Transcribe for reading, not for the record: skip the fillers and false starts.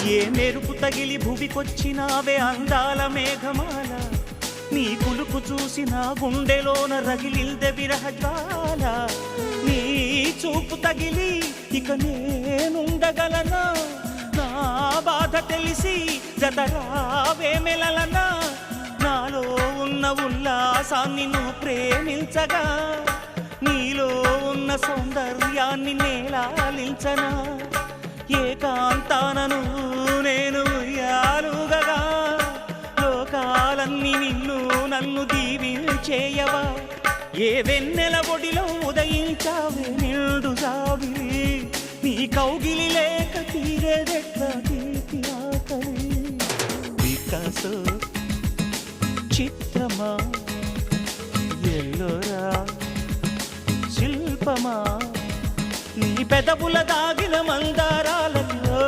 ఏ మెరుపు తగిలి భువికొచ్చినావే అందాల మేఘమాల నీ కులుకు చూసి నా గుండెలోన రగిలిల్దె విరహజ్వాల నీ చూపు తగిలి ఇక నేనుండగలనా నా బాధ తెలిసి జతరావే మెలలనా నాలో ఉన్న ఉల్లాసాన్ని నువ్వు ప్రేమించగా నీలో ఉన్న సౌందర్యాన్ని నేలాలించనా ఏకాంతానను నేను ఉయ్యాలుగగా లోకాలన్నీ నిన్ను నన్ను దీవించేయవా ఏ వెన్నెల ఒడిలో ఉదయించావే నిండు జాబిలి నీ కౌగిలి లేక తీరేదెట్లా తీపి ఆకలి వికాసో చిత్రమా ఎల్లోరా శిల్పమా నీ పెదవుల దాగిన మందారాలలో